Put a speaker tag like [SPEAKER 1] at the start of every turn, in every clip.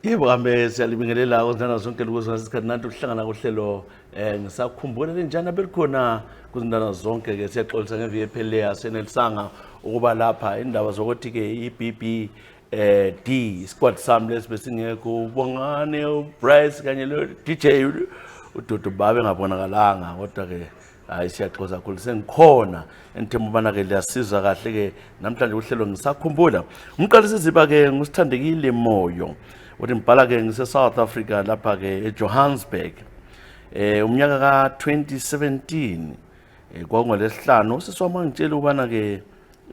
[SPEAKER 1] Yebo kambe siyalibingelela kuzindana zonke lukuzisikhathi nanti ukuhlangana kohlelo ngisakhumbula njani belikhona kuzindana zonke ke siyaxolisa ngeviki ephelileyo asenelisanga ukuba lapha indaba zokuthi ke iBB D squad sami lesbe singekho ubongane Bryce kanye lo DJ uDudu babe ngabonakalanga kodwa ke hayi siyaxoxa kakhulu sengikhona enithemba ubana ke liyasiza kahle ke namhlanje uhlelo ngisakhumbula umqalisi ziba ke ngusithandekile Moyo uthi ngibhala ke ngise South Africa lapha ke eJohannesburg umnyaka ka 2017 kwangolesihlanu siswami ngitshela ubana ke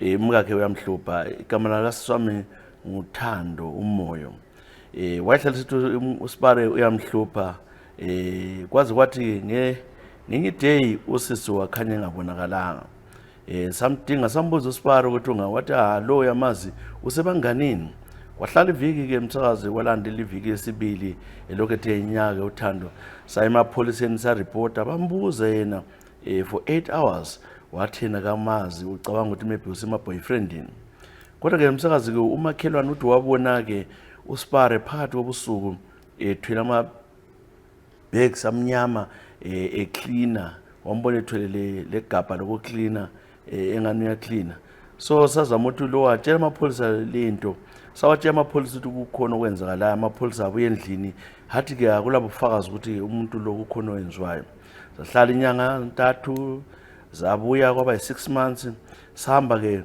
[SPEAKER 1] umkakhe uyamhlupha igama lakasiswami nguThando uMoyo wayehlala sithi uSipare uyamhlupha kwazi kwathi ngenye day usisi wakhanya engabonakalanga samdinga sambuza uSipare ukuthi ungawathi lo yamazi usebanganini wahlala iviki ke umsakazi walandela iviki yesibili elokethe inyaka uThando saye emapholiseni sa report bambuza yena for 8 hours wathena kamazi ucabanga ukuthi maybe usema boyfriendini kodwa ke umsakazi ke umakhelwane uthi wabona ke uSipare phakathi kobusuku ethwele ama bags amnyama cleaner wambona ethwele legabha loku cleaner engani uya cleaner so sazama ukuthi lo watshela amapholisa lento sawatshela amapholisa ukuthi kukhona okwenzakala amapholisa abuye endlini hathi ke akulabo bufakazi ukuthi umuntu lo kukhona oyenziwayo sahlala inyanga 3 zabuya kwaba 6 months sihamba ke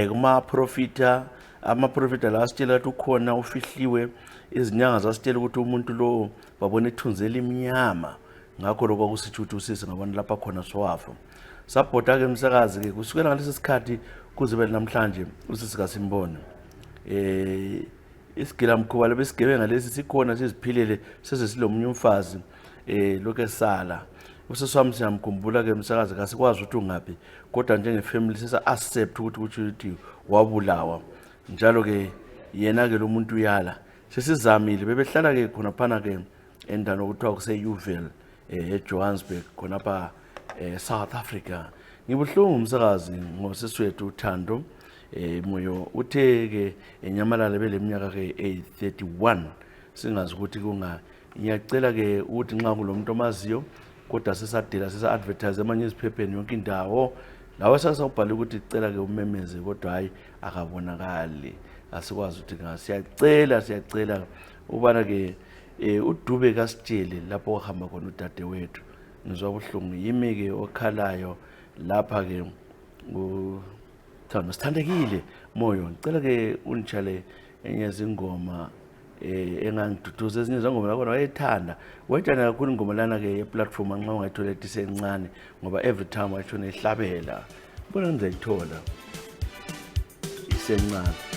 [SPEAKER 1] kuma profita ama-profita la asitshela ukuthi ukhona ufihliwe izinyanga zasitshela ukuthi umuntu lo babone ethunzela imnyama ngakho lokho kusithi ukuthi usisi ngabona lapha khona sowafa sabhoda ke umsakazi ke kusukela ngalesi sikhathi kuze bele namhlanje usisi kasimbone isigila mkhuba lebesigebe ngalesi sikhona siziphilele seze silomunye umfazi lokho esala usiswami siyamkhumbula ke umsakazi kasikwazi ukuthi ungaphi kodwa njengefamily sisa accept ukuthi wabulawa njalo ke yena ke lo muntu uyala sesizamile bebehlala ke khona phana ke endano kuthiwa kuse Uvel eJohannesburg khona pha South Africa ngibuhlungu umsakazi ngoseswethu uThando Moyo uthe ke enyamalala beleminyaka ke 31 singazi ukuthi kunga ngiyacela ke ukuthi nxa kulomuntu omaziyo kodwa sesadela sesa advertise amanye iziphepheni yonke indawo lawe sasawubhala ukuthi icela ke umemeze kodwa hayi akabonakali asikwazi ukuthi siyacela ubana ke uDube kasitshele lapho ohamba khona udade wethu ngizwa ubuhlungu yimi ke okhalayo lapha ke Thando sithandekile Moyo ngicela ke unitshale enye izingoma engangiduduza ezinye zangoma lakho wayethanda kakhulu ingoma lana ke eplatform nxa ungayithola esencane ngoba every time wayishona ehlabela bona ngizayithola isencane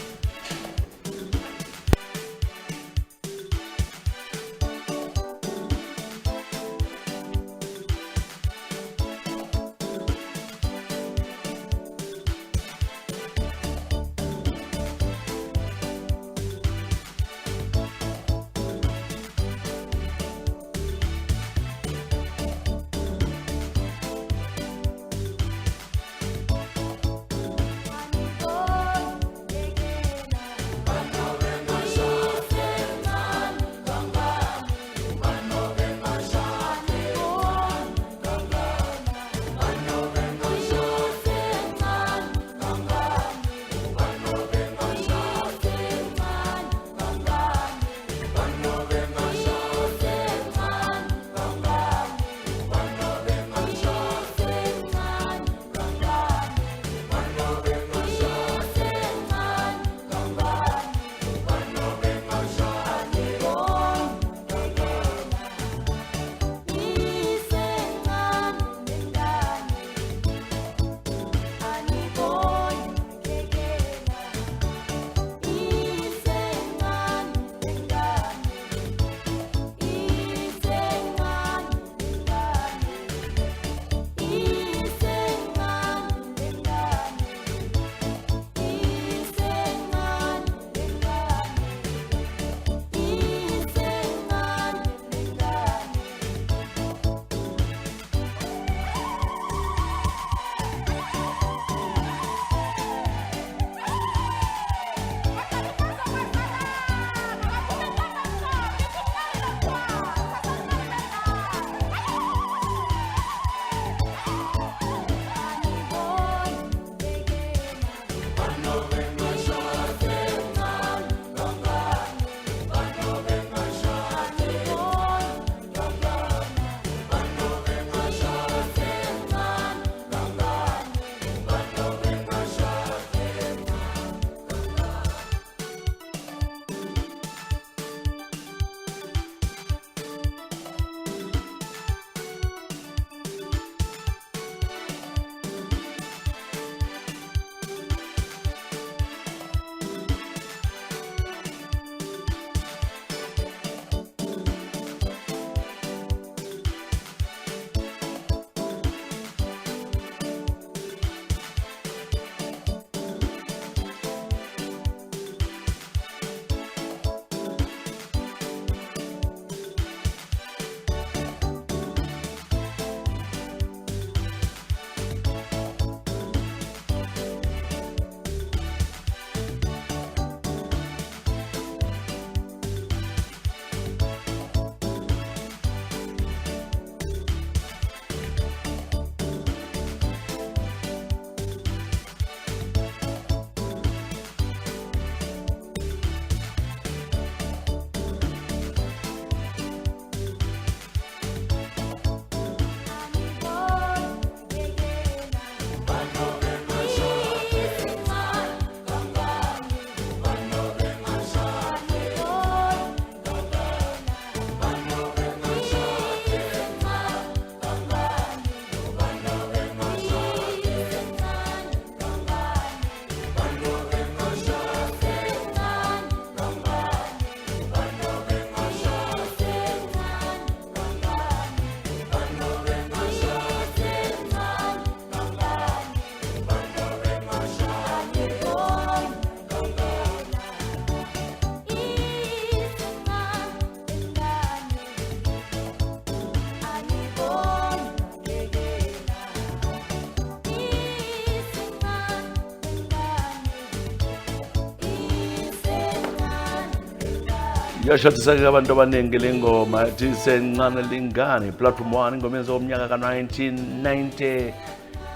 [SPEAKER 1] Yashathisa-ke abantu abaningi le ngoma ethi Sencane Lingane, Platform 1, ingoma yenziwa ngomnyaka ka-1990.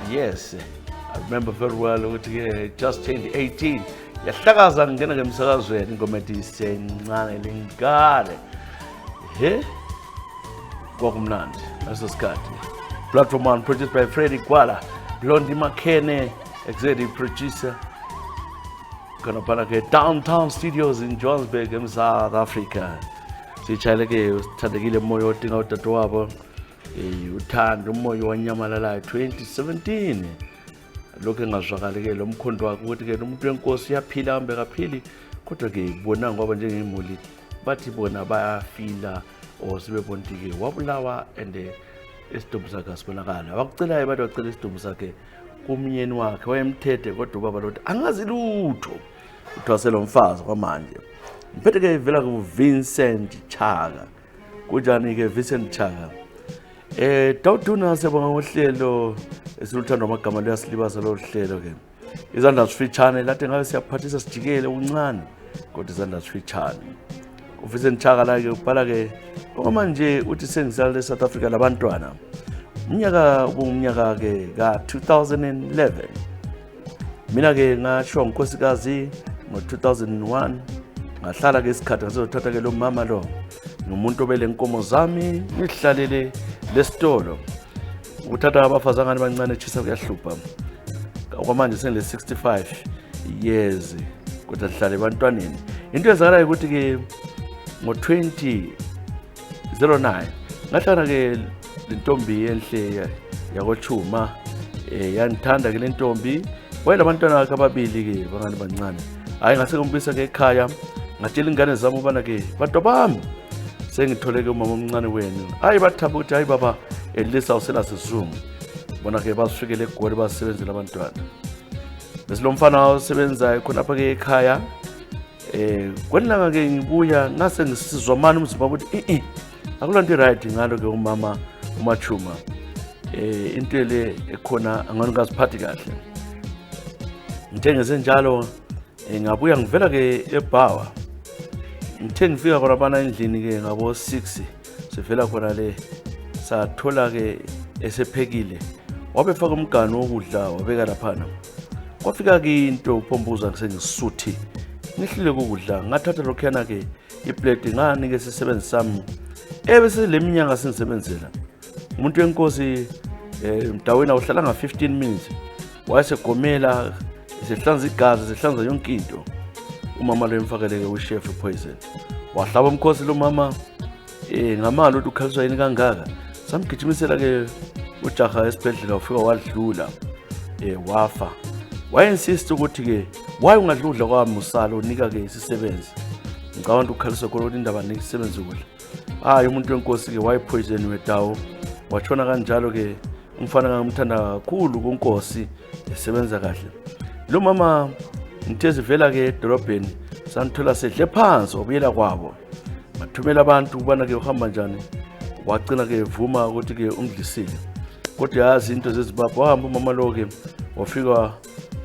[SPEAKER 1] Yes, I remember very well ukuthi just turned 18. Yahlakaza ngena ngemsakazweni ingoma ethi Sencane Lingane. Kwakumnandi leso sikhathi. Platform 1 produced by Freddie Gwala, Blondie Makene, executive producer. Khona ke Downtown Studios in Johannesburg in South Africa. Sitshayele ke usithandekile umoya odinga udadewabo. Uthando umoya wanyamalalayo 2017. Lokho engazwakali ke lo mkhondo wakhe ukuthi ke umuntu wenkosi uyaphila hambe kaphili, kodwa ke bona ngoba njengemuli bathi bona bayafila or sibebonti ke wabulawa and isidumbu sakhe asibonakala. Abakucelayo abantu bacela isidumbu sakhe kumnyeni wakhe wayemthethe, kodwa ubaba lothi angazi lutho. Uthwasela umfazi kwamanje. Mphethe ke vela ku Vincent Chaga. Kunjani ke Vincent Chaga? Dawuduna sebonga ngohlelo esiluthanda amagama luyasilibaza lo hlelo ke. Izandla zifitshane lathi ngabe siyaphathisa sijikele uncane, kodwa izandla zifitshane. uVincent Chaga la ke ubhala ke manje uthi sengisalele South Africa labantwana. Umnyaka ke ka 2011. Mina ke ngasho ngikosikazi ngo 2001, ngahlala ke isikhathi ngisizothatha ke lo mama lo nomuntu obele inkomo zami ngihlalele lesitolo. Uthatha abafazangane abancane chisa kuyahlupha. Kwamanje sengile 65 years kodwa sihlale ebantwaneni. Into ezakalayo ukuthi ke ngo 2009 ngahlala ke lentombi enhle yakoChuma, yanithanda ke lentombi. Wayelabantwana bakhe ababili ke bangane bancane. Hayi ngase ngombisa ke ekhaya ngatshela ingane zami ubana ke bantu bami sengithole ke umama omncane wenu. Hayi bathaba ukuthi hayi baba elisa usela sizungu. Bona ke basifikele eGoli basebenzela abantwana. Bese lo mfana osebenzayo khona apha ke ekhaya kwenilanga ke ngibuya ngase ngisizwa manje umzimba ukuthi akulanto right ngalo ke umama uMachuma. Into le ekhona angani ngaziphathi kahle. Ngithe ngesenjalo ngabuya ngivela ke eBhawa. Ngithe ngifika khona bana endlini ke ngabo 6 sivela khona le sathola ke esephekile. Wabefaka umganu wokudla wabeka laphana. Kwafika ke into uPhombuza ngisengisuthi. Ngihlile ukudla ngathatha lokhana ke iplate ngani ke sisebenzi sami. Ebese leminyaka singisebenzela. Umuntu wenkosi mdaweni awuhlala nga 15 minutes. Wayesegomela sehlanza igazi, sehlanza yonke into. Umama lo emfakele ke uChef Poison. Wahlaba umkhosi lo mama ngamalo ukuthi ukhaliswa yini kangaka. Samgijimisela ke ujaha esibhedlela ufika wadlula wafa. Wayinsist ukuthi ke why ungadludla kwami usalo unika ke isisebenzi. Ngicabanga ukukhaliswa khona indaba nesisebenzi ukudla. Hayi umuntu wenkosi ke wayipoison wedawo. Watshona kanjalo ke umfana ngamthanda kakhulu kunkosi esebenza kahle. Lo mama ngithezi vela ke edolobheni sanithola sedle phansi obuyela kwabo. Bathumela abantu ubana ke uhamba njani. Wagcina ke evuma ukuthi ke ungidlisile. Kodwa yazi into zezibaba wahamba umama lo ke wafika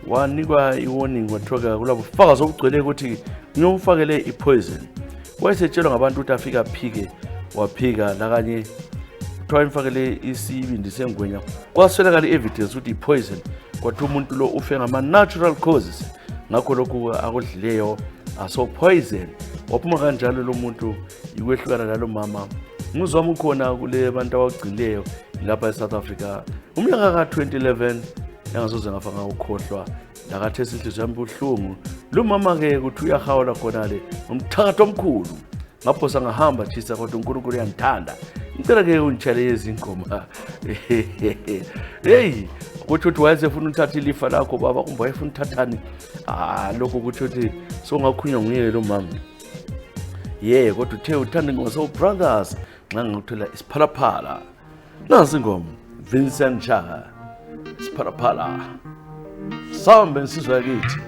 [SPEAKER 1] wanikwa iwarning wathoka kulabo fakazi okugcwele ukuthi ngiyomfakele ipoison. Wayesetshelwa ngabantu ukuthi afika phike waphika la kanye kuthiwa imfakele isibindi sengwenya. Kwaswelakala evidence ukuthi ipoison kodwa umuntu lo ufe ngama natural causes. Ngakho lokhu akudlileyo aso poison. Waphuma kanjalo lo muntu ikwehlukana nalo mama. Ngizwami ukhona kule bantu abagcileyo lapha eSouth Africa. Umnyaka ka 2011 yangasoze ngafanga ukhohlwa lakathi esihliziyo yami buhlungu. Lo mama ke kuthi uyahawula khona le umthakathi omkhulu. Ngapho sangahamba chisa kodwa uNkulunkulu uyangithanda. Ngicela ke ungitshele izingoma. Hey, kuthi uthi wayesefuna uthatha ilifa lakho baba kumbe wayefuna uthathani. Lokho kuthi uthi songakhunywa nguyeke lo mama. Kodwa uthe uthanda ngoso brothers nxa ngithola isiphalaphala. Nasi ingoma Vincent Chaga. Isiphalaphala. Sambe nsizwa yakithi.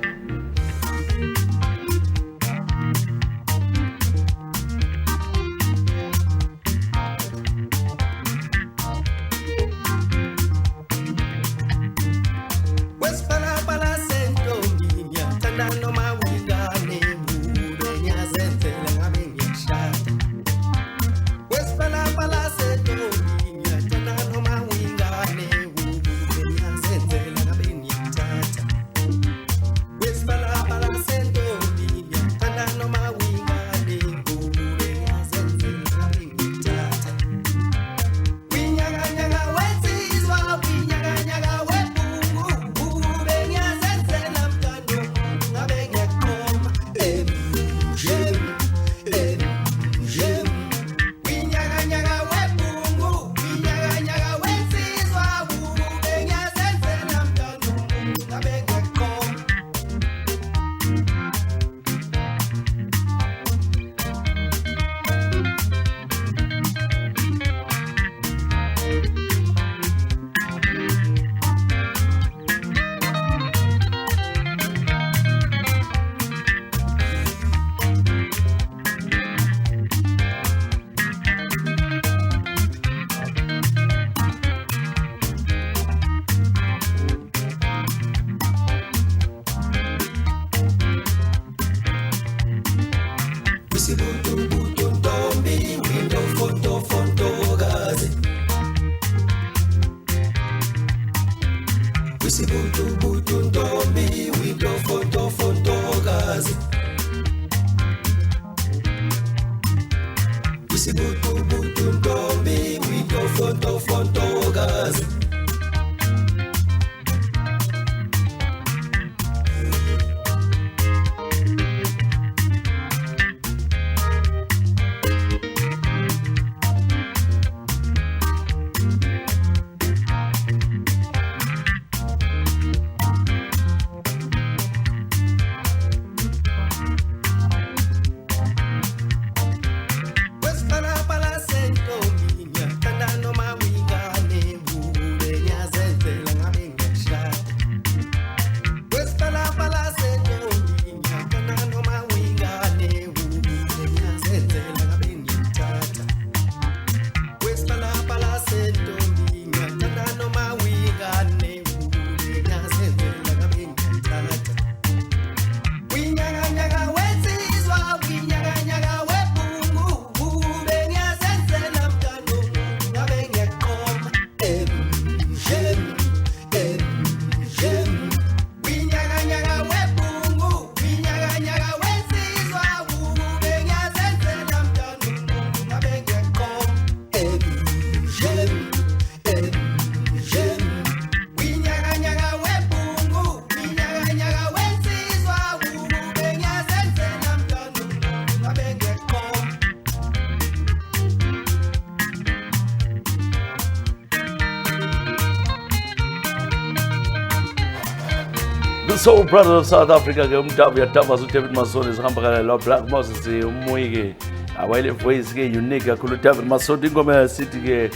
[SPEAKER 1] The Soul Brothers of South Africa ke umdabu yadaba uDavid Masoni sihamba kana la Black Moses umoyi ke awayile voice ke unique kakhulu uDavid Masoni ingoma yasithi ke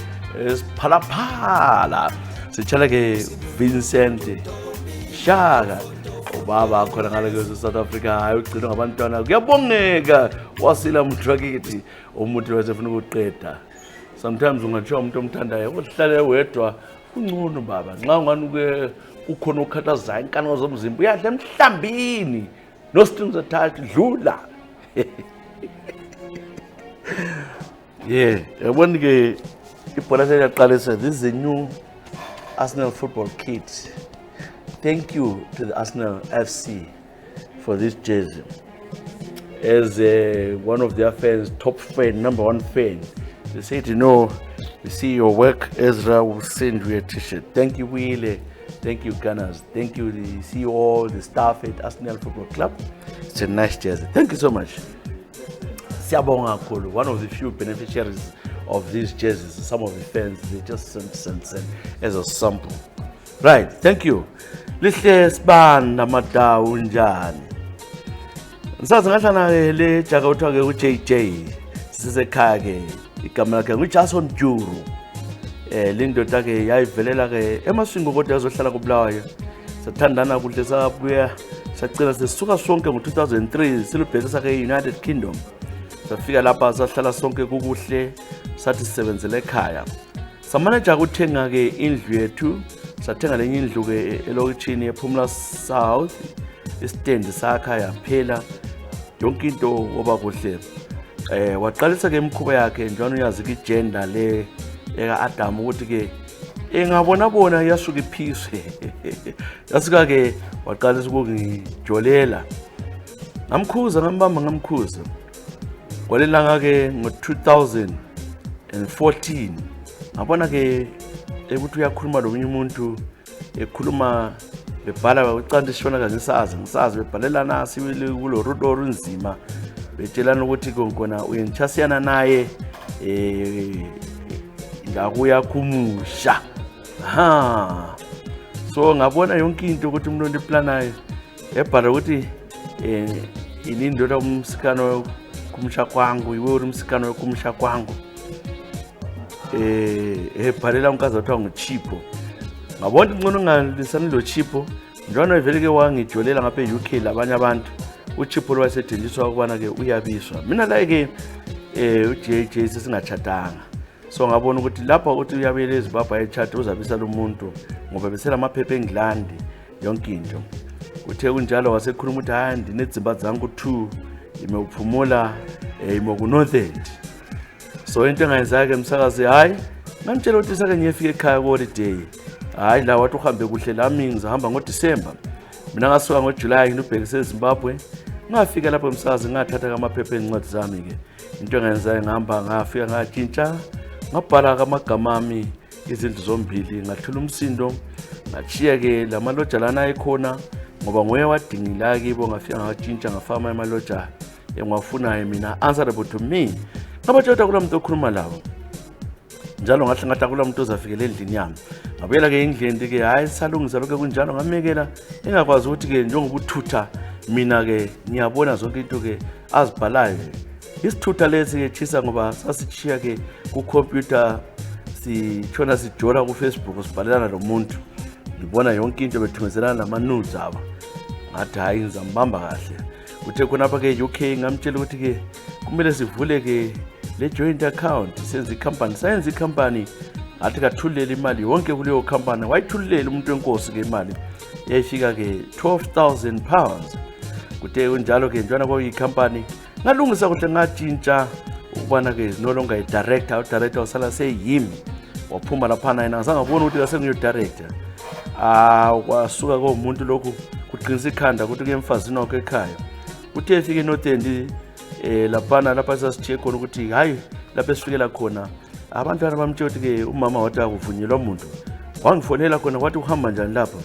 [SPEAKER 1] siphalaphala sichala ke Vincent Shaka ubaba khona ngale ke South Africa hayi ugcina ngabantwana kuyabongeka wasila mtrakithi umuntu wasefuna ukuqeda sometimes ungatsho umuntu omthandayo uhlale wedwa ungcono baba nxa ungani ke ukhona ukhathaza inkani zomzimba uyadla emhlambini no strings attached dlula yabona ke ibhola seliyaqalisa. This is a new Arsenal football kit. Thank you to the Arsenal FC for this jersey. As one of their fans, top fan, number one fan, they said, we see your work, Ezra will send you a t-shirt. Thank you, Willie. Thank you, Gunners. Thank you, the CEO, the staff at Arsenal Football Club. It's a nice jersey. Thank you so much. Siyabonga kakhulu, one of the few beneficiaries of these jerseys. Some of the fans, they just sent as a sample. Right, thank you. Lihle sibanda madawu njani. Ngisazi ngahlana le jaka uthiwa ke uJJ sisekhaya ke igama lakhe nguJason Juru. Lindoda ke yayivelela ke emaswingo kodwa yazohlala kuBulawayo. Sathandana kuhle sabuya sacela sisuka sonke ngo2003 silubheka sakhe eUnited Kingdom. Safika lapha sahlala sonke kukuhle sathi sisebenzele ekhaya. Samanager ukuthenga ke indlu yethu sathenga lenye indlu ke elokitshini ePhumla South istand sakha yaphela yonke into oba kuhle. Waqalisa ke imkhuba yakhe njalo uyazi ke igender le eka Adam ukuthi ke engabona bona yasuka iphise yasuka ke waqalisa ukungijolela ngamkhuza ngambamba ngamkhuza kwalelanga ke ngo2014 ngabona ke ukuthi uyakhuluma lo umuntu ekhuluma bebhala ucanda ishona kangisazi bebhalelana sibili kulo rudo runzima betshelana ukuthi konkona uyenchasiyana naye ngakuya kumusha so ngabona yonke into ukuthi umuntu oplanayo ebhala ukuthi inindoda umsikano kumusha kwangu iwe uri umsikano kumusha kwangu ebhalela umkazi othiwa nguChipo ngabona ingcono ngalisana lo Chipo njalo vele ke wangijolela ngapha eUK labanye abantu uChipo lo wasethenjiswa ukubana ke uyabiswa mina la ke uJJ sesingachatanga so ngabona ukuthi lapha uthi uyabele eZimbabwe echat uzabisa lo muntu ngoba besela amaphepha eNgilandi yonke into uthe kunjalo wasekhuluma ukuthi hayi ndinezimba zangu 2 imeuphumula imokuNorthern so into engayenza ke umsakazi hayi ngamtshela ukuthi sake ngiyefika ekhaya ku holiday hayi la wathi uhambe kuhle lami ngizahamba ngoDisemba. Mina ngasuka ngoJuly ngibhekise eZimbabwe. Ngafika lapho emsakazi ngathatha amaphepha ezincwadi zami ke. Into engenzayo ngihamba ngafika ngatshintsha ngabhala amagama ami izindlu zombili ngathula umsindo ngachiya ke lamaloja lana ayikhona ngoba ngoye wadingila kibo ngafika ngatshintsha ngafama amaloja engiwafunayo mina answerable to me. Ngabatshela kula muntu okhuluma lawo njalo ngahle ngathi kula muntu ozafikela endlini yami. Ngabuyela ke endlini ke hayi salungisa lokho kunjalo ngamekela engakwazi ukuthi ke njengoba uthutha mina ke ngiyabona zonke into ke azibhalayo. Isithutha lesi ke chisa ngoba sasichiya ke ku computer sitshona sijola ku Facebook sibhalelana nomuntu. Ngibona yonke into bethumezelana nama-nudes aba. Ngathi hayi ngizambamba kahle. Uthe khonapha ke UK ngamtshela ukuthi ke kumele sivule ke le joint account senze icompany sayenza icompany athi kathulela imali yonke kuleyo company wayithulela umuntu wenkosi ke imali yayifika ke 12,000 pounds. Kuthe kunjalo ke njana kwa icompany ngalungisa kuhle ngatshintsha ukubana ke no longer director usala seyimi waphuma lapha yena ngizangabona ukuthi asengiyo director. Kwasuka komuntu lokhu kuqinisa ikhanda ukuthi ke emfazini wakhe ekhaya uthe efike notendi lapha sasithe khona ukuthi hayi lapha esifikela khona abantwana bamtshela ukuthi ke umama wathi akuvunyelwa umuntu. Wangifonela khona wathi uhamba njani lapha.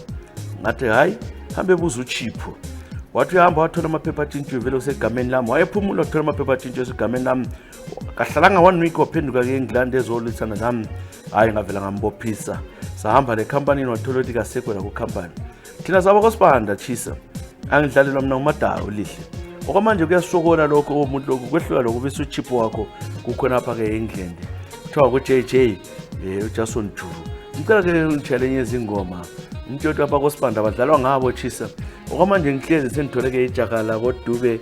[SPEAKER 1] Ngathi hayi hambe buza uChipho. Wathi uhamba wathola amaphepha athintshiwe vele usegameni lami. Wayephumula wathola amaphepha athintshiwe usegameni lami. Kahlalanga 1 week waphenduka ke eNgilandi ezolwisana nami. Hayi ngavela ngambophisa. Sahamba le company wathola ukuthi kasekho la ku company. Thina saba koSibanda chisa. Angidlalelwa mina ngumadawu lihle. Okwamanje kuyasokola lokho umuntu lokho kwehlula lokho bese uChipho wakho kukhona apha ke eNgilandi. Kuthiwa ku JJ uJason Juru. Ngicela ke ngitshele izingoma. Umtshotho apha koSibanda badlalwa ngabo chisa. Okwamanje ngihlezi sengithole ke ijakala kodube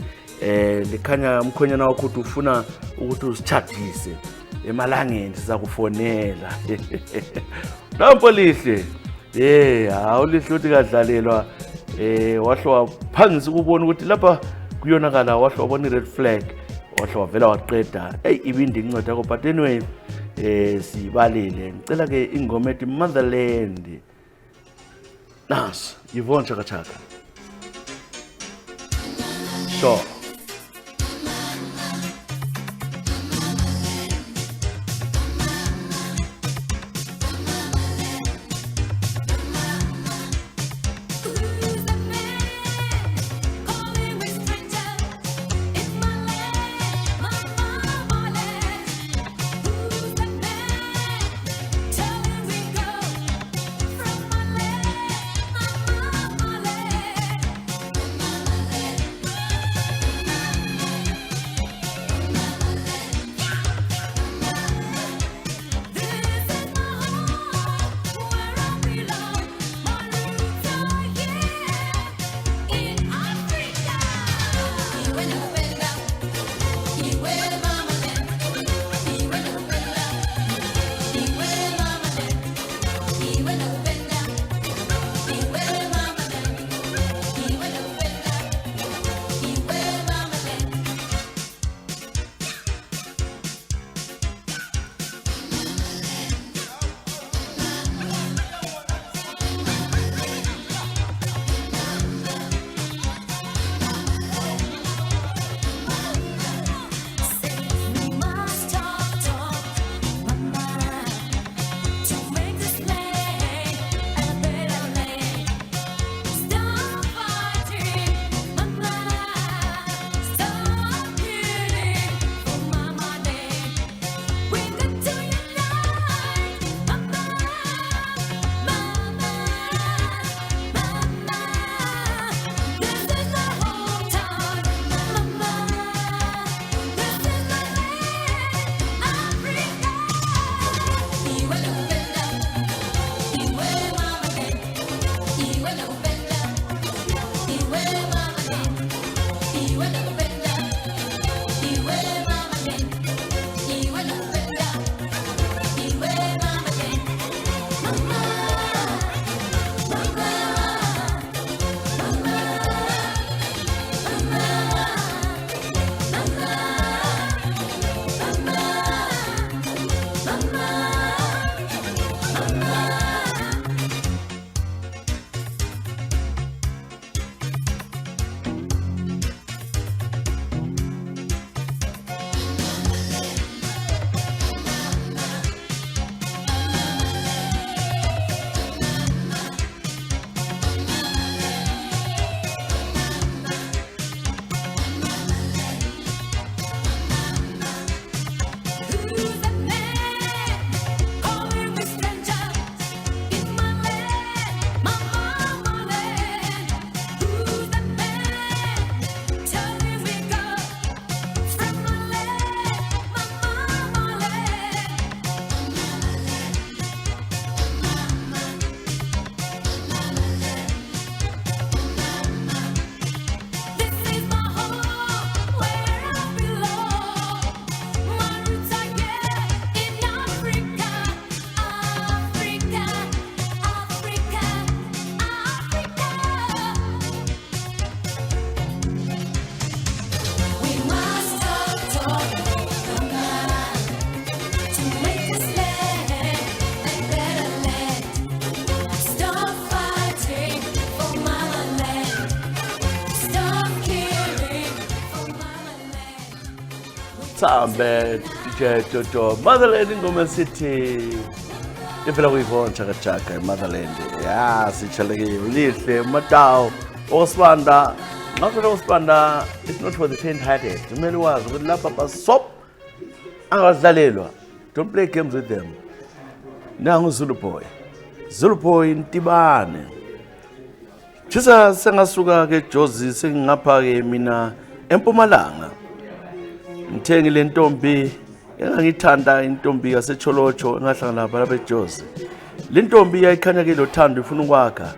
[SPEAKER 1] likhanya umkhonyana wakho uthi ufuna ukuthi usichatise emalangeni sizakufonela. Nampo lihle. Awulihle uthi kadlalelwa wahle waphangisa ukubona ukuthi lapha kuyonakala wahle wabona i-red flag wahle wavela waqeda ibindi incwadi yakho but anyway sibalile ngicela ke ingoma ethi Motherland nas Yvonne Chaka Chaka sure. Sambe DJ Jojo Motherland ingoma sithi ivela kuyivona chaka chaka Motherland. Ya sichaleke ulihle Matawu osibanda ngakho lo sibanda it's not for the faint hearted. Kumele wazi ukuthi lapha basop angazidlalelwa. Don't play games with them. Nangu Zulu Boy. Zulu Boy Ntibane. Chisa sengasuka ke Jozi sengingapha ke mina eMpumalanga. Ngithengi le ntombi engangithanda intombi yaseCholocho engahlangana lapha eJozi. Le ntombi yayikhanya ke lothando ifuna ukwakha.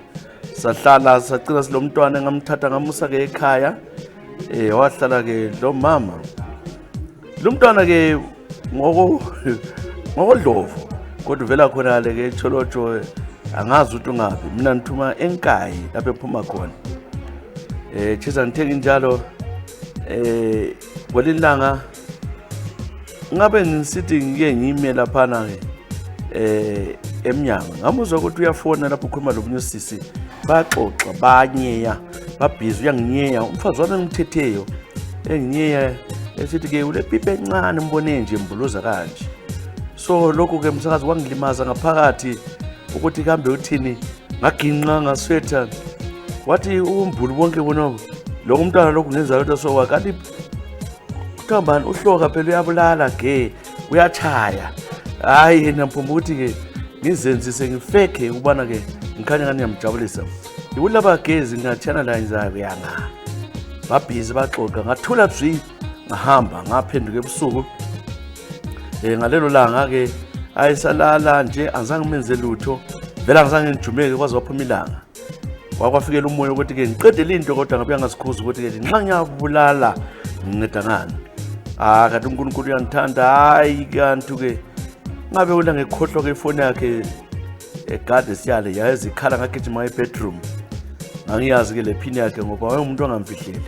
[SPEAKER 1] Sahlala sacina silomntwana engamthatha ngamusa ke ekhaya. Wahlala ke lo mama. Lo mntwana ke ngokodlovu kodwa vela khona le ke eCholocho angazi ukuthi ungaphi mina ngithuma enkayi lapho ephuma khona. Chisa ngithengi njalo kwelilanga ngabe ngisithi ngike ngime lapha na ke eMnyango ngamuzwa ukuthi uyafona lapho ukhuluma lobunyosisi baxoxa banyeya babhizi uyanginyeya umfazi wami engimthetheyo enginyeya esithi ke ule pipe encane mbone nje mbuluza kanje. So lokho ke umsakazi wangilimaza ngaphakathi ukuthi kambe uthini ngaginqa ngaswetha wathi umbulu bonke bonobo lo umntwana lokhu ngenza lutho sowa kanti uthambani uhloka phela uyabulala ke uyachaya hayi yena mphumba ukuthi ke ngizenzise ngifeke ukubana ke ngikhanya ngani ngiyamjabulisa ulaba gezi ngathana la inzayo yanga babhizi baxoxa ngathula bzi ngahamba ngaphenduka ebusuku ngalelo langa ke ayisalala nje azange menze lutho vela ngizange ngijumeke kwaze waphuma ilanga wakwafikela umoya ukuthi ke ngiqedele into kodwa ngabe yangasikhuza ukuthi ke nxa ngiyabulala nginceda ngani kanti uNkulunkulu uyangithanda hayi kanti ke ngabe ula ngekhohlwa ke ifoni yakhe egade siyale yazikhala ngagijima ebedroom ngangiyazi ke le phini yakhe ngoba wayemuntu ongamfihleli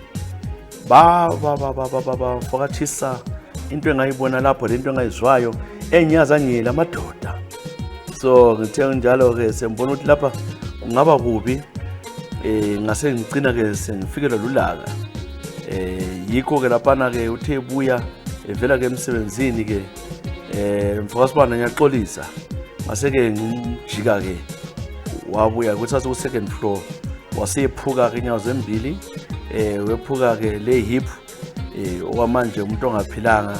[SPEAKER 1] fakathisa into engayibona lapho lento engayizwayo enyaza ngiyela amadoda. So ngithe njalo ke sembona ukuthi lapha kungaba kubi ngase ngicina ke sengifikelwa lulaka yikho ke lapha na ke uthe buya evela ke emsebenzini ke mfokasibana ngiyaxolisa mase ke ngimjika ke wabuya kuthatha ku second floor wasephuka ke inyawo zembili wephuka ke le hip okwamanje umuntu ongaphilanga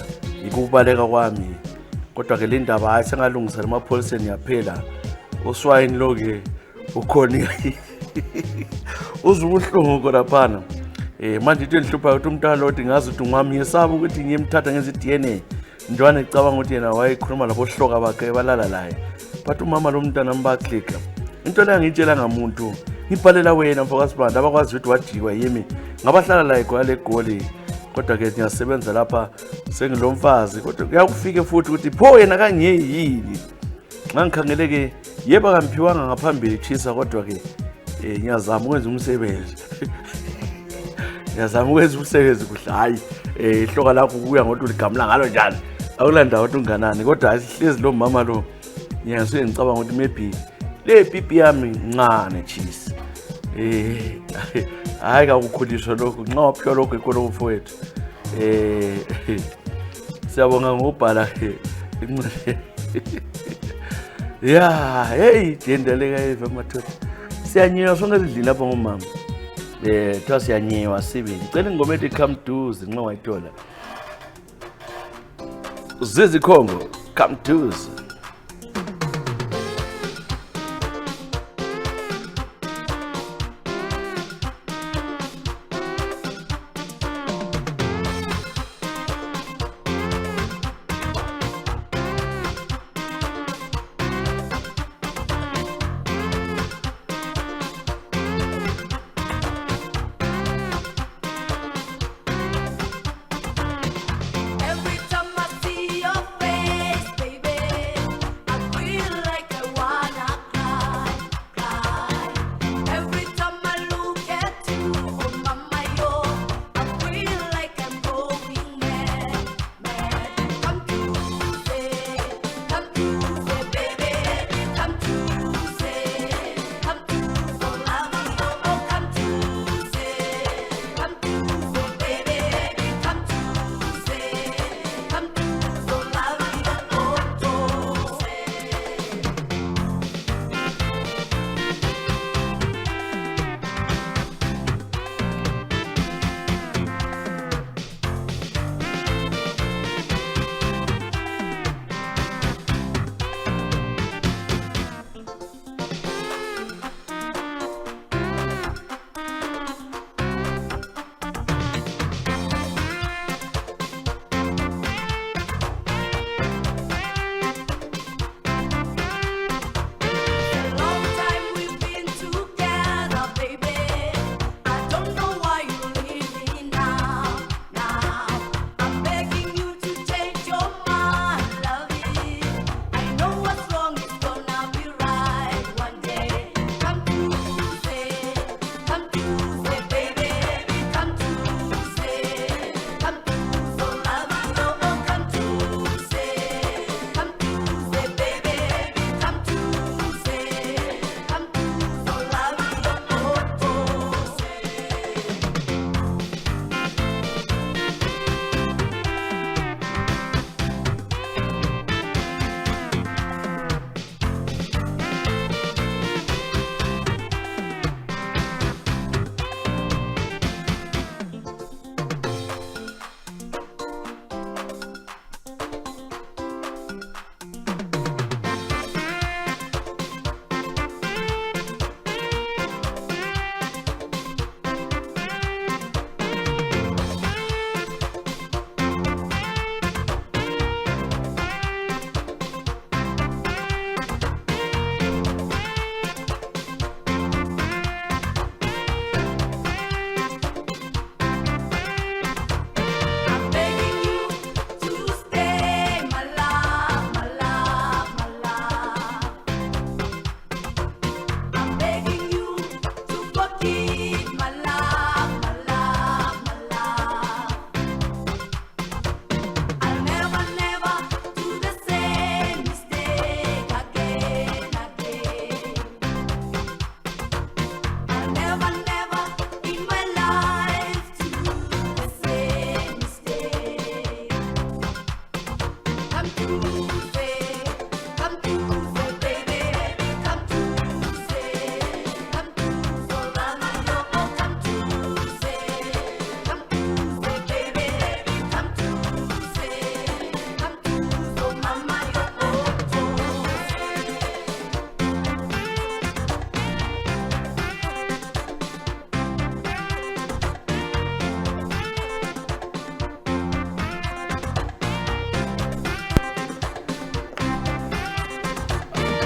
[SPEAKER 1] ikubaleka kwami kodwa ke le ndaba hayi sengalungisa lemapholiseni yaphela uswayini lo ke ukhona uzubuhlungu laphana manje into enhlupha ukuthi umntwana lo ukuthi ngazi ukuthi ngwami yesaba ukuthi ngiyemthatha ngenza iDNA njwana ecabanga ukuthi yena wayekhuluma labo hloka bakhe balala laye but umama lo mntwana mbakhlika into la ngitshela ngamuntu ngibhalela wena mfokasibanda abakwazi ukuthi wajikwa yimi ngabahlala la eGoli eGoli kodwa ke ngiyasebenza lapha sengilomfazi kodwa kuyakufike futhi ukuthi pho yena kangiyini ngangikhangele ke yeba kamphiwanga ngaphambili chisa kodwa ke ngiyazama ukwenza umsebenzi ngiyazama ukwenza umsebenzi kuhle hayi ihloka lakho kuya ngothi uligamla ngalo njani akulanda ukuthi unganani kodwa asihlezi lo mama lo ngiyasuke ngicabanga ukuthi maybe le pipi yami ncane chisa hayi kakukhuliswa lokho nxa waphiwa lokho ikolo mfowethu siyabonga ngobhala incele ya hey jendeleka eve mathotha siyanyewa sonke sidlile lapha ngomama twa siyanyewa sibi ngicela ingoma ethi come duze nxa wayithola Zizi Khongo come duze.
[SPEAKER 2] Every time I see your face, baby,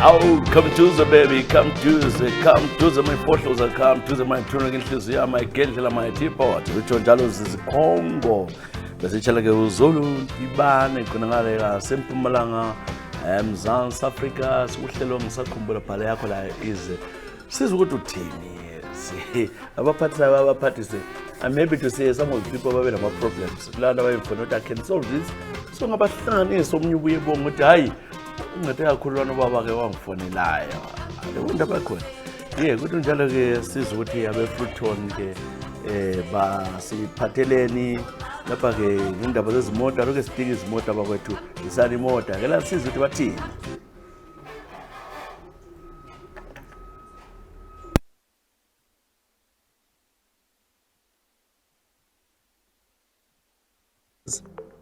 [SPEAKER 1] Awu come to the baby, come to the my photos, come to the my tuning inhliziyo yami ayigedlela my teapot. Utsho njalo zizikhongo. Bese chala ke uZulu ibane khona ngale la sempumalanga Mzansi Africa sikuhlelo ngisakhumbula bhala yakho la ize. Siza ukuthi uthini abaphathise I'm happy to say some of the people babe nama problems. Kulana bayifuna ukuthi I can solve this. So ngabahlanganisa omnye ubuye bonke ukuthi hayi ungathi kakhululwana baba ke wangifonelayo. Lekwenda bakhona. Kuthi njalo ke siza ukuthi abe Fruiton ke basiphatheleni lapha ke indaba zezimoto lokho sidinga izimoto abakwethu isani imoto ke la siza ukuthi bathini.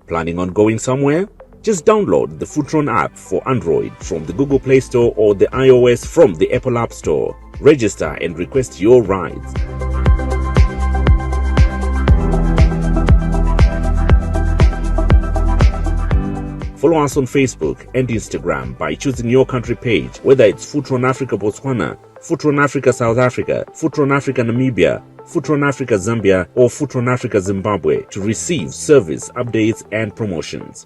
[SPEAKER 2] Planning on going somewhere? Just download the Fruiton app for Android from the Google Play Store or the iOS from the Apple App Store. Register and request your rides. Follow us on Facebook and Instagram by choosing your country page, whether it's Fruiton Africa Botswana, Fruiton Africa South Africa, Fruiton Africa Namibia, Fruiton Africa Zambia, or Fruiton Africa Zimbabwe to receive service updates and promotions.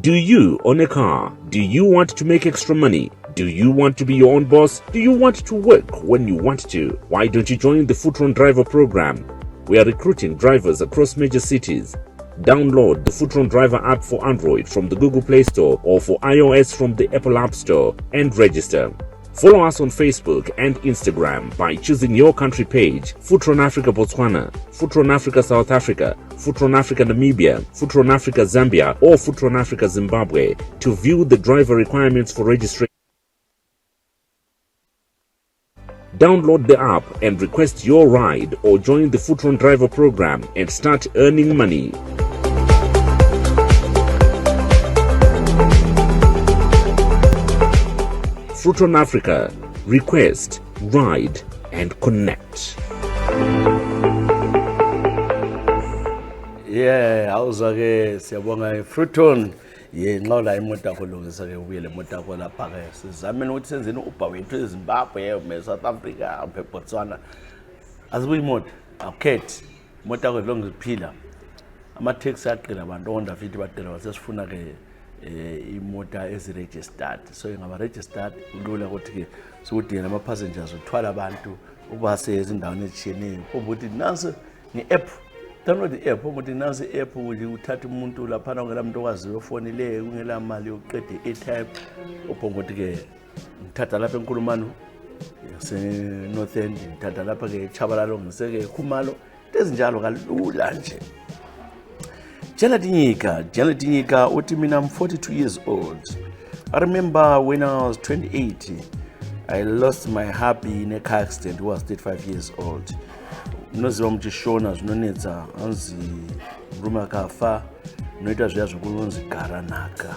[SPEAKER 2] Do you own a car? Do you want to make extra money? Do you want to be your own boss? Do you want to work when you want to? Why don't you join the Fruiton Driver program? We are recruiting drivers across major cities. Download the Fruiton Driver app for Android from the Google Play Store or for iOS from the Apple App Store and register. Follow us on Facebook and Instagram by choosing your country page, Fruiton Africa Botswana, Fruiton Africa South Africa, Fruiton Africa Namibia, Fruiton Africa Zambia, or Fruiton Africa Zimbabwe to view the driver requirements for registration. Download the app and request your ride or join the Fruiton Driver program and start earning money. Fruiton Africa, request, ride, and connect.
[SPEAKER 1] Awuzwa ke siyabonga Fruiton. Nxa la imoto yakho lungisa ke ubuyele imoto yakho lapha ke sizameni ukuthi senzeni uBha wethu eZimbabwe, South Africa, eBotswana. Azibuyi imoto, awukhethi. Imoto yakho long iphila. Ama-taxi aqina abantu onda fithi badela sesifuna ke imota ezi-registered. So ingaba registered ulula ukuthi ke sokudinga ama passengers uthwala abantu ubase ezindaweni ezitshiyeneyo. Ukuthi nansi ni-app. Download the app ukuthi nansi i-app ukuthi uthatha umuntu laphana ungela muntu okwaziyo ofonile kungela mali yokuqeda i-airtime. Uphonga ukuthi ke ngithatha lapha eNkulumane North End, ngithatha lapha ke eChabalalo ngiseke eKhumalo. Ezinjalo kalula nje. Janet Nyika, uthi mina I'm 42 years old. I remember when I was 28, I lost my hubby in a car accident who was 35 years old. Noziwa mchishona zinonetsa anzi ruma kafa noita zviya zvokunzi Garanaka.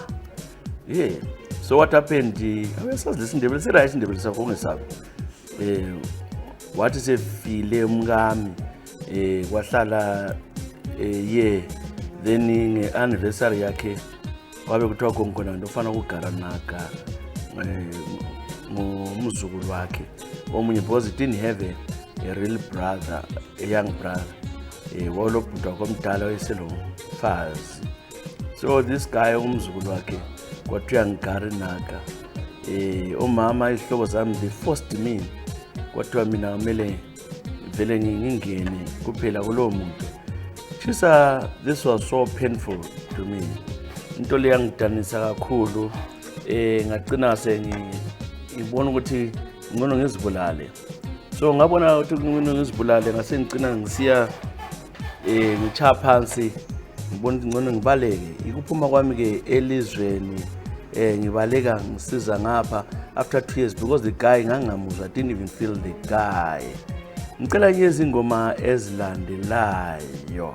[SPEAKER 1] So what happened? Awesazisindebele serayi sindebele sakho ngesabe. Wathi sefile umngami kwahlala then nge-anniversary yakhe wabe kuthiwa khona ndofana kuGaranaka ngumzukulu wakhe omunye because he didn't have a real brother, a young brother. Walobhuda komdala wayeselomfazi. So this guy umzukulu wakhe kwathiwa nguGaranaka. Omama izihlobo zami they forced me kwathiwa mina kumele vele ngingene kuphela kulowo muntu. This was so painful to me. Into le yangidanisa kakhulu. Ngagcina ngibona ukuthi ngcono ngizibulale. So ngabona ukuthi ngcono ngizibulale ngase ngicina ngisiya ngichapha phansi ngibona ukuthi ngcono ngibaleke. Ikuphuma kwami ke elizweni ngibaleka ngisiza ngapha after 2 years because the guy ngangamuzwa, I didn't even feel the guy. Ngicela nyezi ingoma ezilandelayo.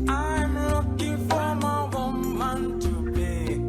[SPEAKER 3] I'm looking for my woman to be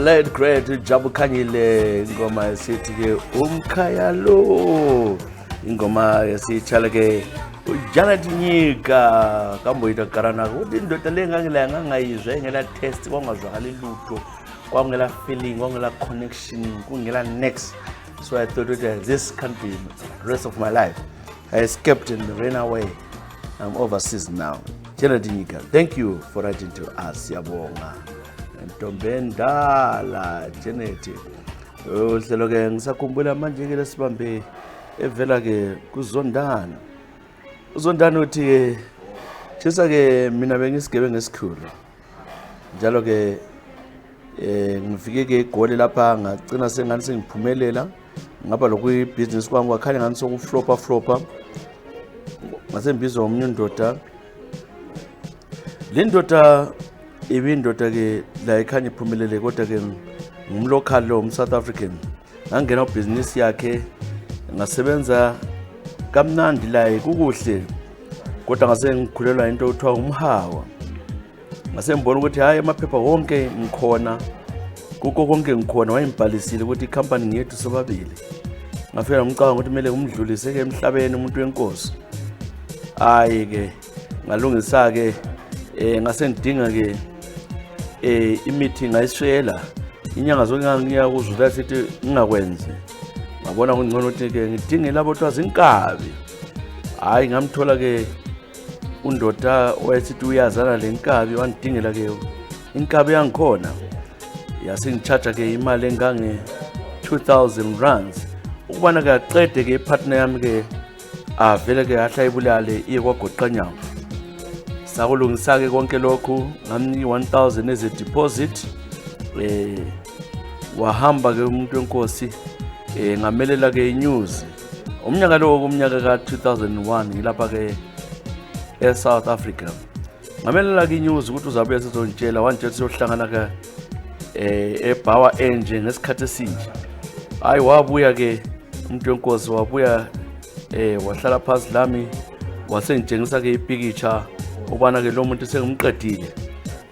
[SPEAKER 1] late great Jabu Khanyile ingoma esithi ke umkhaya lo, ingoma esitshala ke uJanet Nyika kamboyita karana ukuthi indoda lengangila ngangayizwe ngela test kwangazwakala lutho, kwangela feeling, kwangela connection, kungela next. So I thought this can't be the rest of my life. I escaped and ran away. I'm overseas now. Janet Nyika, thank you for writing to us. Siyabonga. Ntombendala Janet. Uhlelo ke ngisakhumbula manje ke lesibambe evela ke kuZondani. uZondani uthi ke chisa ke mina bengisigebe ngesikhulu. Njalo ke ngifike ke egoli lapha ngacina sengani sengiphumelela ngaba lokuyi business kwami kwakhanya ngani sokuflopa ngasembizwa umunye indoda. Le ndoda ibindoda ke la ikhanya iphumelele kodwa ke ngumlocal lo South African. Ngangena ubusiness yakhe ngasebenza kamnandi la kukuhle kodwa ngase ngikhulelwa into uthiwa umhawa. Ngase ngibona ukuthi hayi amaphepha wonke ngikhona kuko konke ngikhona wayembhalisile ukuthi icompany ngiyethu sobabili. Ngafika ngicabanga ukuthi kumele umdlulise ke emhlabeni umuntu wenkosi. Hayi ke ngalungisa ke ngase ngidinga ke imithi ngayiswela inyanga zonke ngiya kuzula sithi ngingakwenzi ngabona kungcono ukuthi ke ngidinge labo twazi inkabi hayi ngamthola ke undoda owayesithi uyazana lenkabi wangidingela ke inkabi yangikhona yasingichaja ke imali engange 2000 rands ukubana ke aqede ke ipartner yami ke avele ke ahlayibulale iye kwagoqanyawo sakulungisa ke konke lokhu ngamnika 1000 as a deposit wahamba ke umuntu wenkosi ngamelela ke inews umnyaka lo kumnyaka ka 2001 ngilapha ke eSouth Africa ngamelela ke inews ukuthi uzabuya sizontshela wantshela siyohlangana ke eBawa enje ngesikhathi esinje hayi wabuya ke umuntu wenkosi wabuya wahlala phansi lami wasengitshengisa ke ipicture ubana ke lo muntu sengimqedile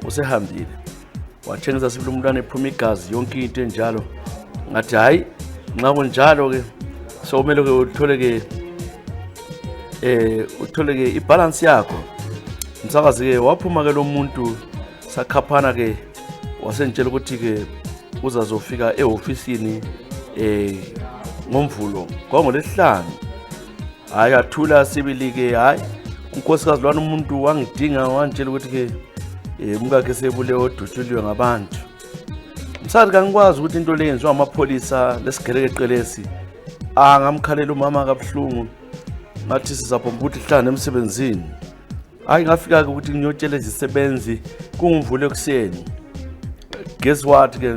[SPEAKER 1] usehambile watshengisa sibili umntwana ephuma igazi yonke into enjalo ngathi hayi nxa kunjalo ke so kumele ke uthole ke ibalance yakho msakazi ke waphuma ke lo muntu sakhaphana ke wasentshela ukuthi ke uzazofika eofisini ngomvulo kwangolesihlanu hayi athula sibili ke hayi unkosikazi lwana umuntu wangidinga wantshela ukuthi ke umkakhe sebule odutshuliwe ngabantu msazi kangikwazi ukuthi into le yenziwa amapholisa lesigelekeqelesi ngamkhalela umama kabuhlungu ngathi sizaphambi ukuthi hlangane emsebenzini hayi ngafika ke ukuthi ngiyotshela izisebenzi kungumvulo ekuseni guess what ke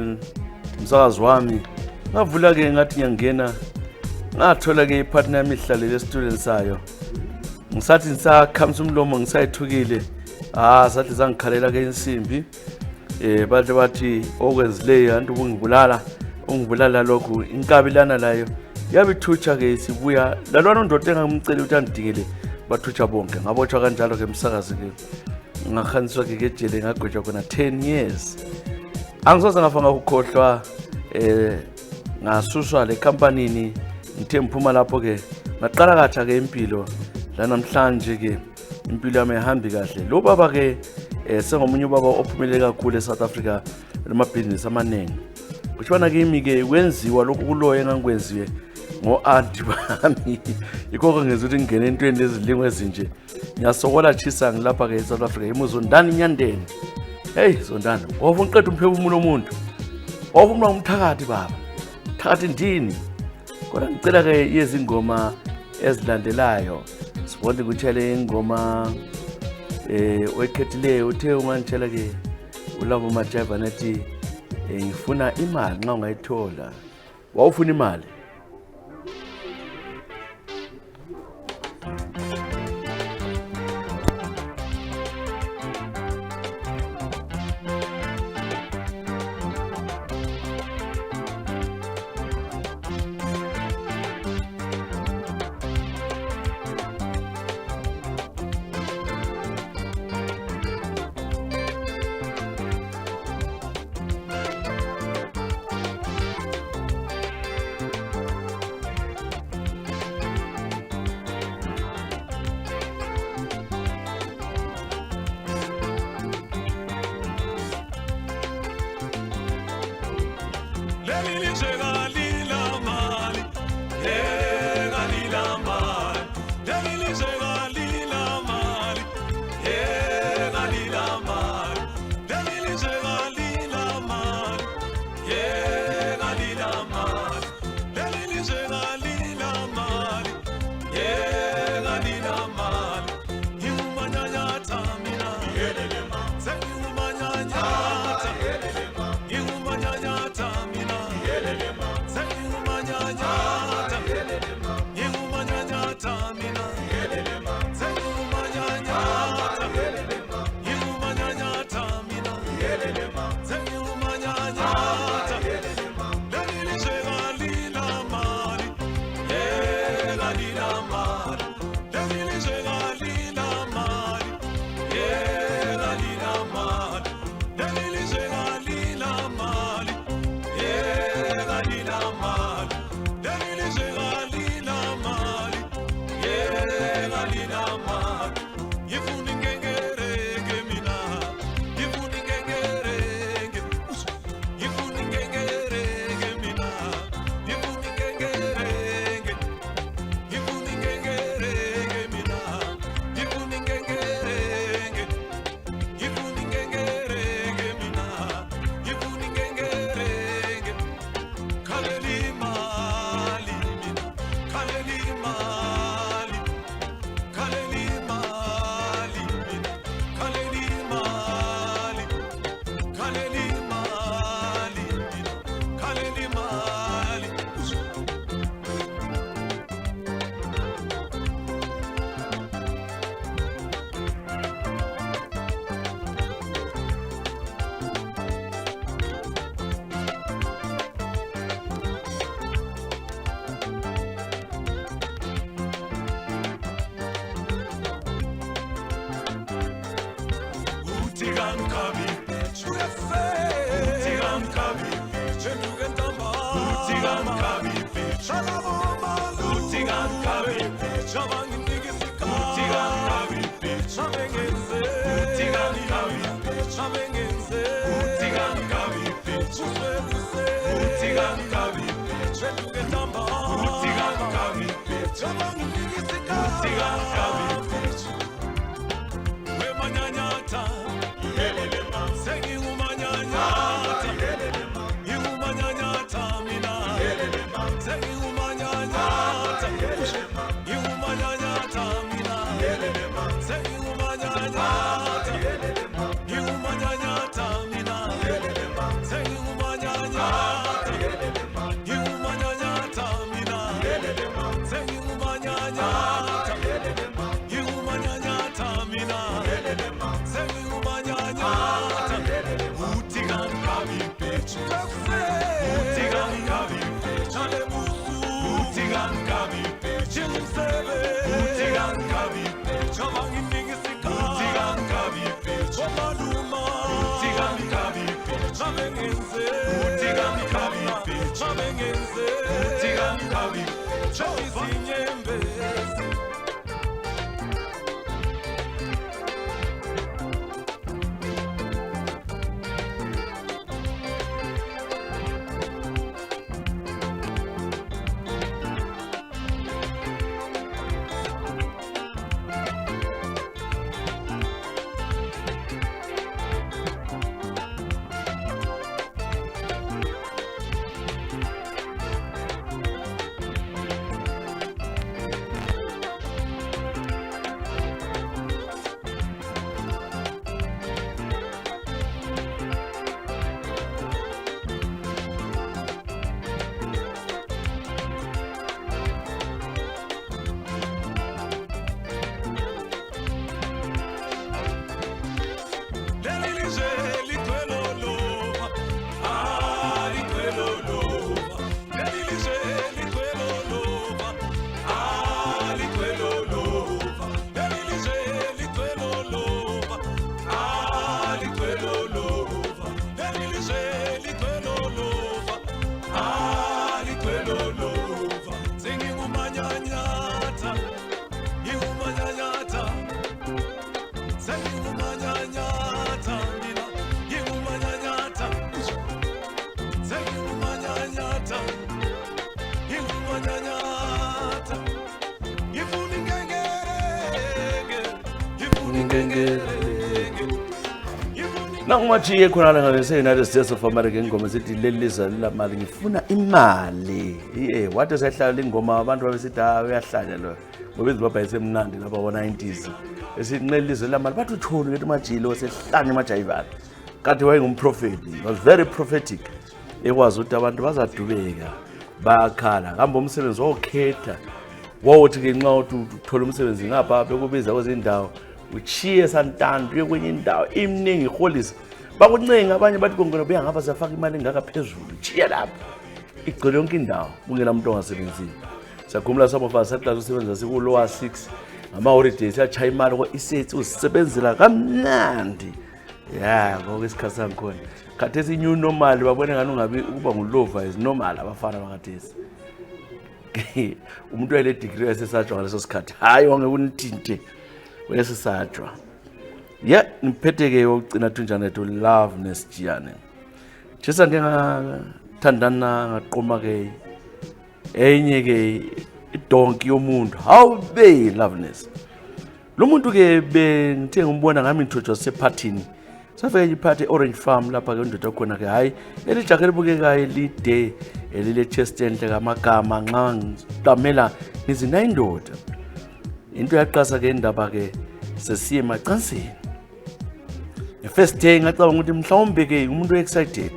[SPEAKER 1] msakazi wami ngavula ke ngathi ngiyangena ngathola ke ipartner yami ihlalele student sayo ngisathi ngisakhamisa umlomo ngisayithukile sathi zangikhalela ke insimbi bathi okwenzileyo antu ungibulala lokhu inkabi lana layo yabithutsha ke sibuya lalwana undoda engangimcela ukuthi andidingele bathutsha bonke ngabotshwa kanjalo ke msakazi ke ngakhaniswa ke ejele ngagwetshwa khona 10 years angisoze ngafanga ukukhohlwa ngasuswa le company ngithe mphuma lapho ke ngaqala katsha ke impilo la namhlanje ke impilo yami ihambi kahle lo baba ke sengomunye ubaba ophumelele kakhulu eSouth Africa lemabhizinisi amaningi kushona kimi ke kwenziwa lokhu kuloyo engangikwenziwe ngo-anti bami yikho ngezwe ukuthi ngene entweni lezilingo ezinje ngiyasokola chisa ngilapha ke eSouth Africa imuzondani Nyandeni hey zondana wafuna uqeda umphefumulo womuntu wafuna umthakathi baba thakathi ndini kodwa ngicela ke yezingoma ezilandelayo sibonde ukuthele ingoma wekhethileyo uthe ungantshela ke ulabo majava nathi ngifuna imali nxa ungayithola wawufuna imali
[SPEAKER 3] Ingumanyanyata mina bitch. Utika mkabi bitch. Utika mkabi bitch. Utika mkabi bitch. Utika mkabi bitch. Utika mkabi bitch. Utika mkabi bitch. Utika mkabi bitch.
[SPEAKER 1] Nangumachiye khona ngase United States of America ingoma sithi leliza lamali ngifuna imali. Wathi sahlala ingoma abantu babesithi uyahlanya lo. Ngoba izibaba esemnandi lapha ngo90s. Esithi leliza lamali bathi uthoni ukuthi majilo sehlanya emajayivani. Kanti wayengumprofeti. Was very prophetic. Ekwazi ukuthi abantu bazadubeka bakhala. Ngamba umsebenzi wokhetha. Wothi ke nxa uthola umsebenzi ngapha bekubiza kwezindawo uchiye santandu uye kwenye indawo imningi iholisa bakuncenga abanye bathi kongona buya ngapha siyafaka imali engaka phezulu chiya lapha igcwele yonke indawo kungena umuntu ongasebenzini siyakhumula some of us sathi usebenza siku lower 6 ngama holidays siyachaya imali ko isethi usebenzela kamnandi ngoba isikhathi sangikhona khathesi new normal babone ngani ungabi ukuba ngulova is normal abafana bakathesi umuntu wayele degree esesatshwa ngaleso sikhathi hayi wange kunithinte wesisatshwa niphethe ke ukugcina thunjana ethu love nesijiyane jesa ngingathandana ngaqoma ke enye ke idonki yomuntu how they loveness lo muntu ke bengithe ngumbona ngami ngithojwa sephathini safike iphathi Orange Farm lapha ke indoda khona ke hayi elijakhe libukeka elide elile chest enhle kamagama nxa ngitamela ngizina indoda into yaqasa ke indaba ke sesiye macansini first day ngacabanga ukuthi mhlawumbe ke umuntu excited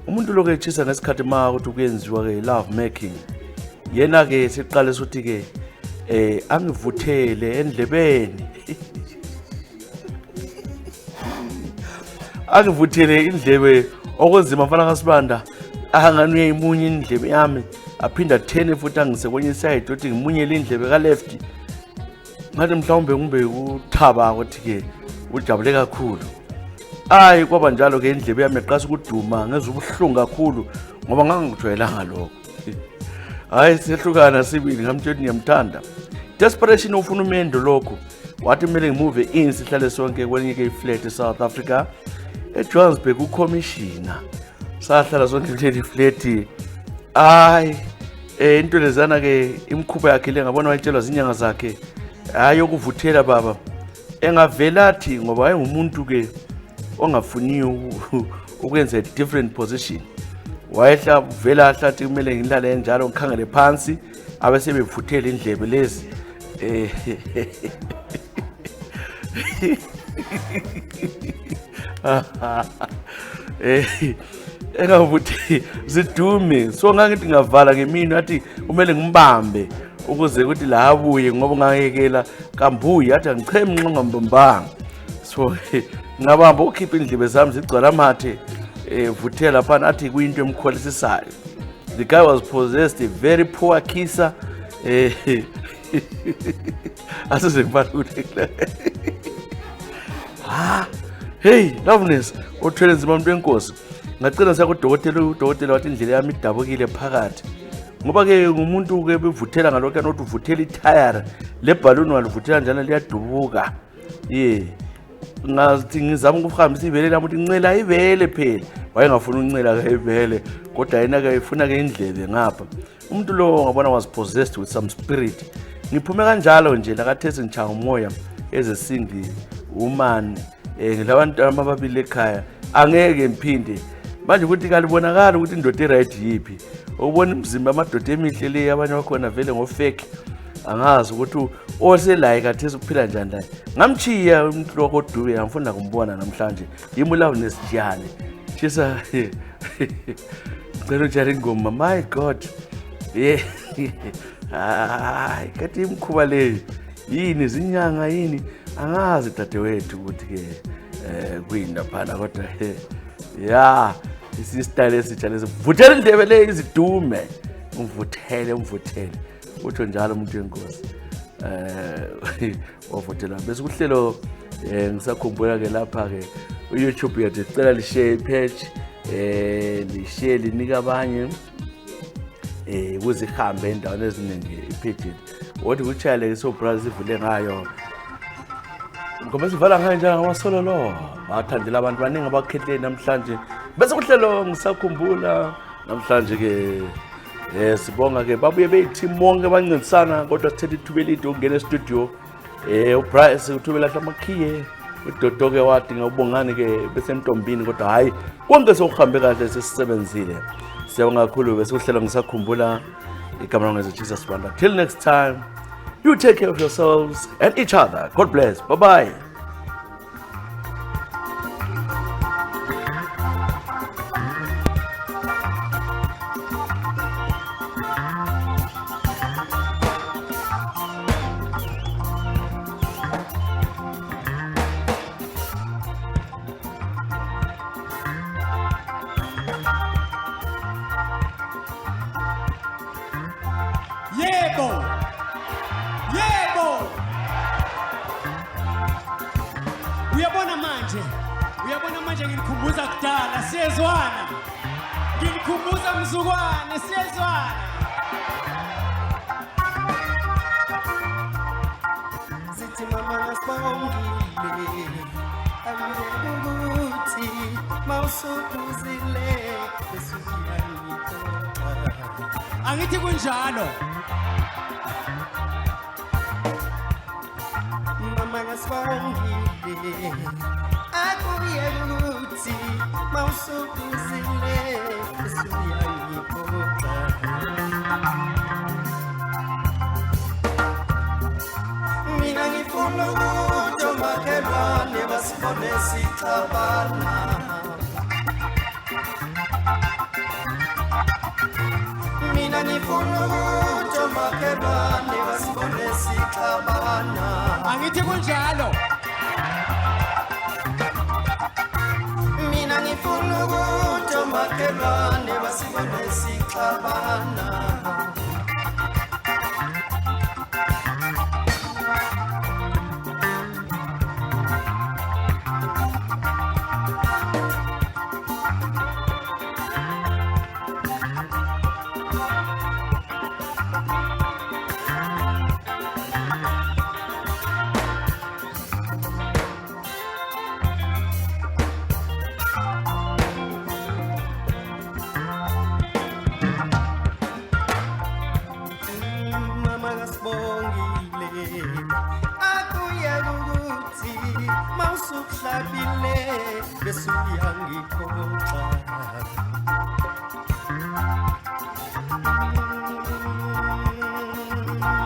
[SPEAKER 1] umuntu lokho echisa ngesikhathi ma ukuthi kuyenziwa ke love making yena ke siqale sothi ke angivuthele endlebeni angivuthele indlebe okunzima mfana kaSibanda angani uyimunye indlebe yami aphinda 10 futhi angise kwenye side uthi ngimunye indlebe ka left ngathi mhlawumbe ngumbe ukuthaba ukuthi ke ujabule kakhulu ayi kwaba njalo ke indlebe yami eqasa ukuduma ngezwe ubuhlungu kakhulu ngoba ngangijwayelanga lokho hayi sehlukana sibili ngamtshela ngiyamthanda desperation ufuna umendo lokho wathi kumele ngimove in sihlale sonke kwenye ke flat eSouth Africa eJohannesburg ucommissioner sahlala sonke kuleli flat ayi into lezana ke imkhuba yakhe lengabona wayitshelwa zinyanga zakhe hayi ukuvuthela baba engavelathi ngoba wayengumuntu ke ongafuniyo ukwenza different position wayehla vela ahlathi kumele ngilale njalo ngikhangele phansi abese bevuthela indlebe lezi engavuthi zidume so ngangithi ngavala ngemini athi kumele ngimbambe ukuze ukuthi la abuye ngoba ngayekela kambuyi athi angicheme nxa ngambambanga so ngabamba ukhipha indlebe zami zigcwala amathe vuthela phana athi kuyinto emkholisisayo. The guy was possessed, a very poor kisser. Asize ngibala ukuthi hey Loveness othwele nzima umuntu wenkosi ngacela siya udokotela wathi indlela yami idabukile phakathi ngoba ke umuntu ke bevuthela ngalokho anothi uvuthela itire le balloon walivuthela njalo liyadubuka ngathi ngizama ukuhambisa ivele lami ukuthi ncela ivele phela wayengafuna uncela ke ivele kodwa yena ke ifuna ke indlebe ngapha umuntu lo ngabona was possessed with some spirit ngiphume kanjalo nje lakathesi ngitshaya umoya ezesingi woman ngilabantu ababili ekhaya angeke ngiphinde manje ukuthi kalibonakala ukuthi indoda right yipi ubona umzimba amadoda emihle le abanye bakhona vele ngofake angazi ukuthi oselayi kathesi ukuphila njani la ngamchiya umuntu lo kodube ngifunda kumbona namhlanje yimi Loveness Jane chisa ngicela ujari ngoma my god kathi imkhuba le yini zinyanga yini angazi dadewethu ukuthi ke kuyinda phana kodwa isistyle esitsha lesi vuthela indebe le izidume umvuthele utho njalo umuntu wenkosi wavuthela bese kuhlelo ngisakhumbula ke lapha ke uYouTube yathi cela lishare page lishare linika abanye ukuzihambe endaweni eziningi ipage wathi kuchale so brother sivule ngayo ngoba sivala ngayo njalo ngamasolo lo bathandela abantu baningi abakhethe namhlanje bese kuhlelo ngisakhumbula namhlanje ke sibonga ke babuye beteam monke bancintisana kodwa sithethe ithuba elide ukungena e-studio uBryce uthubela hlamakhiye uDodo ke wathi ngawubongani ke bese entombini kodwa hayi konke sokuhambe kahle sesisebenzile siyabonga kakhulu bese kuhlelo ngisakhumbula igama lami Jesus Banda. Till next time, you take care of yourselves and each other. God bless. Bye-bye.
[SPEAKER 4] Yebo. Uyabona manje nginikhumbuza kudala siyezwana. Nginikhumbuza mzukwane siyezwana. Sithi mama nasibongile. Akuthi mawusukuzile besukuyani. Angithi kunjalo. Mama ngasibongile akuye ukuthi mawusukuzile usuyangiphoqa mina ngifuna ukuthi omakhelwane basibone sixabana mina ngifuna ukuthi omakhelwane basibone sixabana angithi kunjalo mina ngifuna ukuthi omakhelwane basibone sixabana mawusuhlabile besuyangiphoqa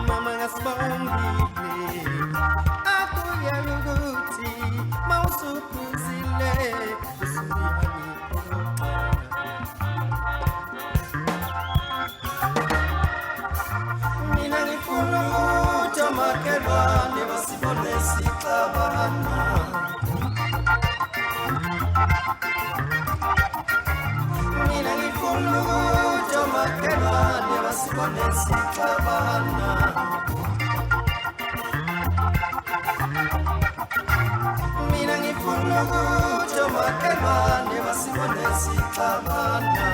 [SPEAKER 4] mama ngasibongile akuya ukuthi mawusuphuzile besuyangiphoqa mina ngifuna ukuthi omakhelwane basibone sixabana basibone sixabana. Mina ngifuna ukuthi omakhelwane basibone sixabana.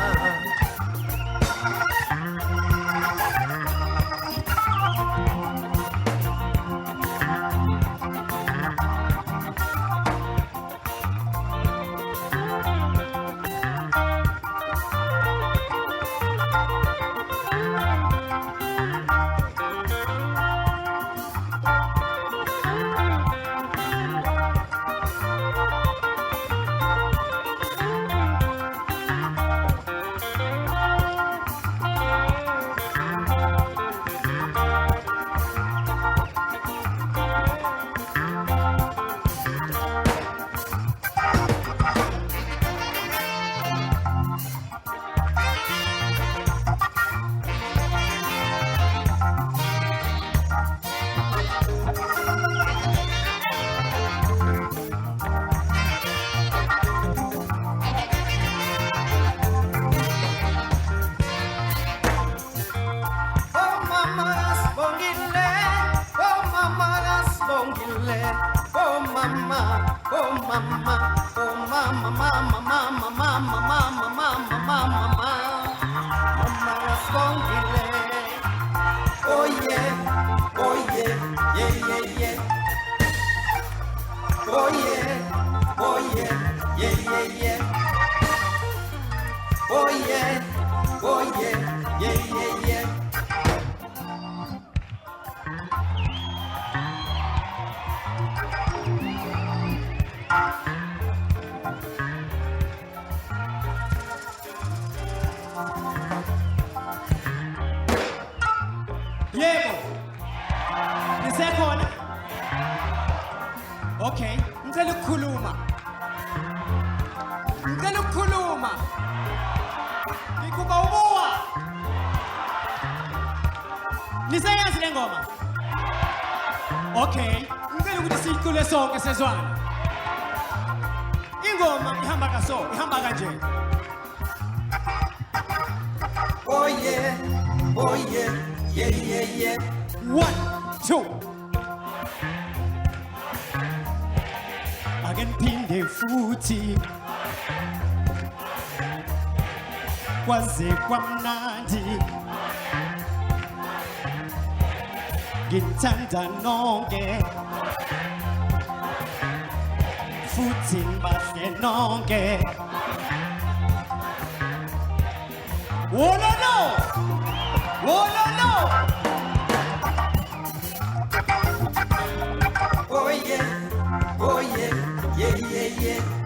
[SPEAKER 5] Yebo. Nisekhona? Okay, ngicela ukukhuluma. Ngikuba ubuwa. Nisayazi le ngoma? Okay, ngicela ukuthi siyicule sonke sezwana. Ingoma ihamba kanje.
[SPEAKER 4] Oh yeah, yeah.
[SPEAKER 5] 1, 2. Akengiphinde futhi kwaze kwamnandi ngithanda nonke futhi bahle nonke. Wololo.
[SPEAKER 4] Oh yeah, yeah.